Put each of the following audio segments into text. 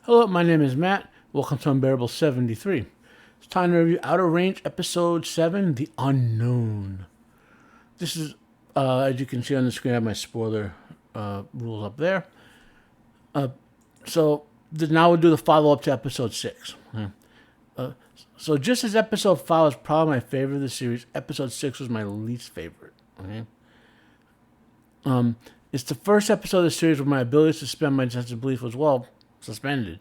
Hello, my name is Matt. Welcome to Unbearable 73. It's time to review Outer Range Episode 7, The Unknown. This is, as you can see on the screen, I have my spoiler rules up there. Now we'll do the follow-up to Episode 6. So just as Episode 5 was probably my favorite of the series, Episode 6 was my least favorite. Okay? It's the first episode of the series where my ability to suspend my sense of belief was, suspended.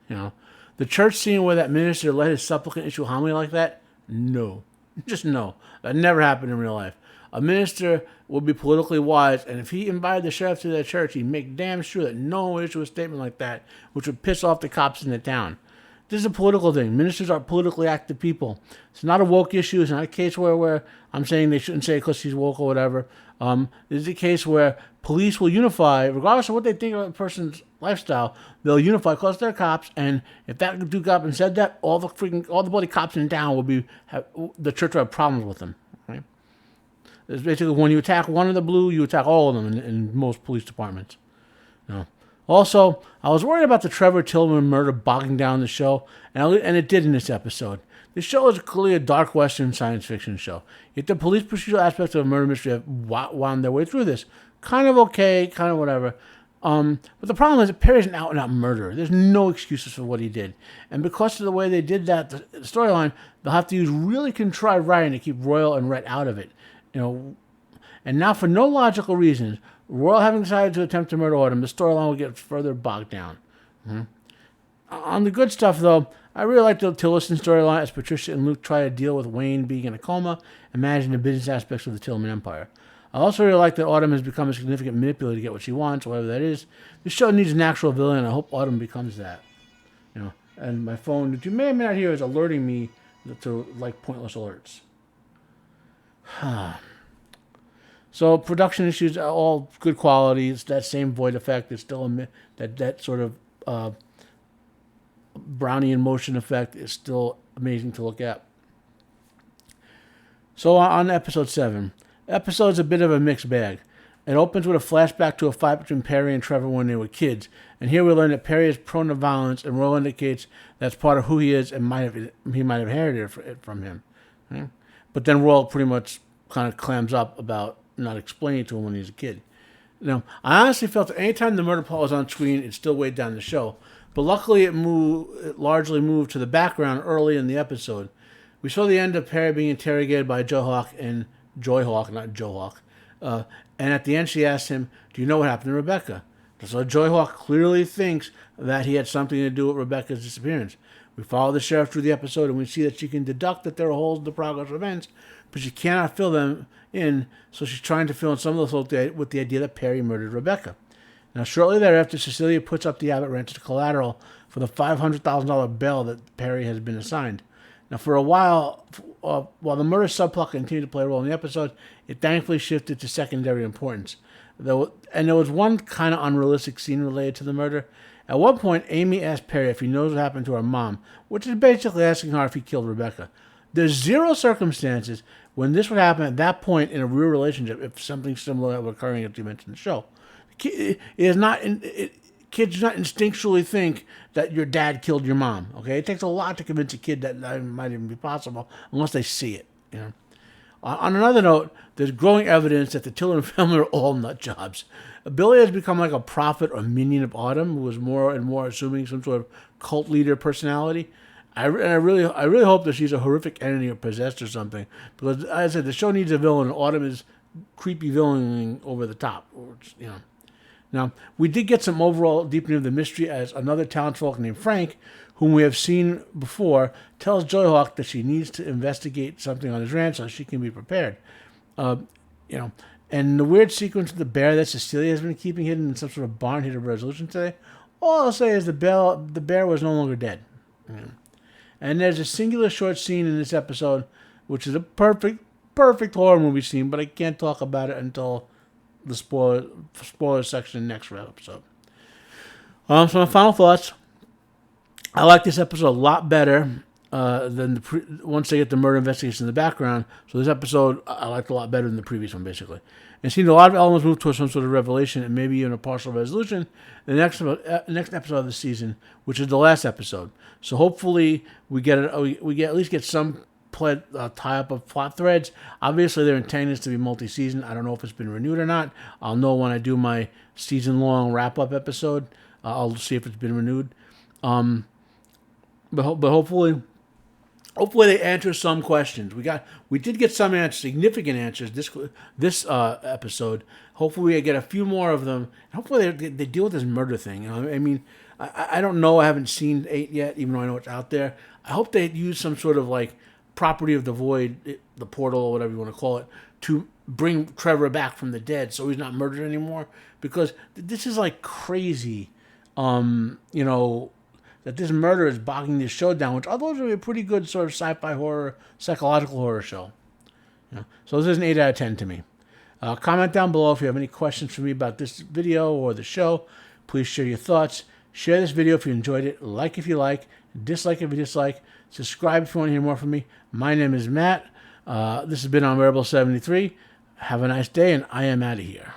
The church scene where that minister let his supplicant issue a homily like that? No. Just no. That never happened in real life. A minister would be politically wise, and if he invited the sheriff to that church, he'd make damn sure that no one would issue a statement like that, which would piss off the cops in the town. This is a political thing. Ministers are politically active people. It's not a woke issue. It's not a case where I'm saying they shouldn't say it because he's woke or whatever. This is a case where police will unify, regardless of what they think of a person's lifestyle. They'll unify because they're cops, and if that dude got up and said that, all the bloody cops in town the church will have problems with them. Right? It's basically when you attack one of the blue, you attack all of them in most police departments. No. Also, I was worried about the Trevor Tillman murder bogging down the show, and it did in this episode. The show is clearly a dark western science fiction show. Yet the police procedural aspects of a murder mystery have wound their way through this. Kind of okay, kind of whatever. But the problem is that Perry's an out-and-out murderer. There's no excuses for what he did. And because of the way they did that, the storyline, they'll have to use really contrived writing to keep Royal and Rhett out of it. And now, for no logical reasons, Royal having decided to attempt to murder Autumn, the storyline will get further bogged down. On the good stuff, though, I really like the Tillerson storyline as Patricia and Luke try to deal with Wayne being in a coma and managing the business aspects of the Tillman Empire. I also really like that Autumn has become a significant manipulator to get what she wants, whatever that is. The show needs an actual villain, and I hope Autumn becomes that. And my phone, that you may or may not hear, is alerting me to pointless alerts. So production issues are all good quality. It's that same void effect. It's still that sort of Brownian motion effect is still amazing to look at. So on episode 7. Episode's a bit of a mixed bag. It opens with a flashback to a fight between Perry and Trevor when they were kids. And here we learn that Perry is prone to violence, and Royal indicates that's part of who he is and he might have inherited it from him. Okay? But then Royal pretty much kind of clams up about not explaining it to him when he was a kid. I honestly felt that anytime the murder plot was on screen, it still weighed down the show. But luckily, it largely moved to the background early in the episode. We saw the end of Perry being interrogated by Joy Hawk, and at the end she asked him, "Do you know what happened to Rebecca?" So Joy Hawk clearly thinks that he had something to do with Rebecca's disappearance. We follow the sheriff through the episode, and we see that she can deduct that there are holes in the progress of events, but she cannot fill them in, so she's trying to fill in some of those holes with the idea that Perry murdered Rebecca. Now, shortly thereafter, Cecilia puts up the Abbott Ranch as collateral for the $500,000 bail that Perry has been assigned. Now, for a while the murder subplot continued to play a role in the episode, it thankfully shifted to secondary importance. There was one kind of unrealistic scene related to the murder. At one point, Amy asked Perry if he knows what happened to her mom, which is basically asking her if he killed Rebecca. There's zero circumstances when this would happen at that point in a real relationship if something similar were occurring, as you mentioned in the show. Kids do not instinctually think that your dad killed your mom. Okay, it takes a lot to convince a kid that might even be possible unless they see it. On another note, there's growing evidence that the Tillman family are all nut jobs. Billy has become like a prophet or minion of Autumn, who is more and more assuming some sort of cult leader personality. I really hope that she's a horrific entity or possessed or something, because as I said, the show needs a villain, and Autumn is creepy villaining over the top. Now, we did get some overall deepening of the mystery as another townsfolk named Frank, whom we have seen before, tells Joyhawk that she needs to investigate something on his ranch so she can be prepared. And the weird sequence of the bear that Cecilia has been keeping hidden in some sort of barn hit a resolution today. All I'll say is the bear was no longer dead. And there's a singular short scene in this episode, which is a perfect horror movie scene, but I can't talk about it until the spoiler section next episode. So my final thoughts. I like this episode a lot better once they get the murder investigation in the background. So this episode I liked a lot better than the previous one, basically. And seeing a lot of elements move towards some sort of revelation and maybe even a partial resolution in the next episode of the season, which is the last episode. So hopefully we get at least get some tie up of plot threads. Obviously, they're intending this to be multi-season. I don't know if it's been renewed or not. I'll know when I do my season-long wrap-up episode. I'll see if it's been renewed. But hopefully they answer some questions. We did get some answers, significant answers this episode. Hopefully we get a few more of them. Hopefully they deal with this murder thing. You know, I mean, I don't know. I haven't seen 8 yet, even though I know it's out there. I hope they use some sort of like property of the void, the portal, or whatever you want to call it, to bring Trevor back from the dead, so he's not murdered anymore. Because this is like crazy. You know, that this murder is bogging this show down, which otherwise would be a pretty good sort of sci-fi horror, psychological horror show. You know? So this is an 8 out of 10 to me. Comment down below if you have any questions for me about this video or the show. Please share your thoughts. Share this video if you enjoyed it. Like if you like. Dislike if you dislike. Subscribe if you want to hear more from me. My name is Matt. This has been Unbearable 73. Have a nice day, and I am out of here.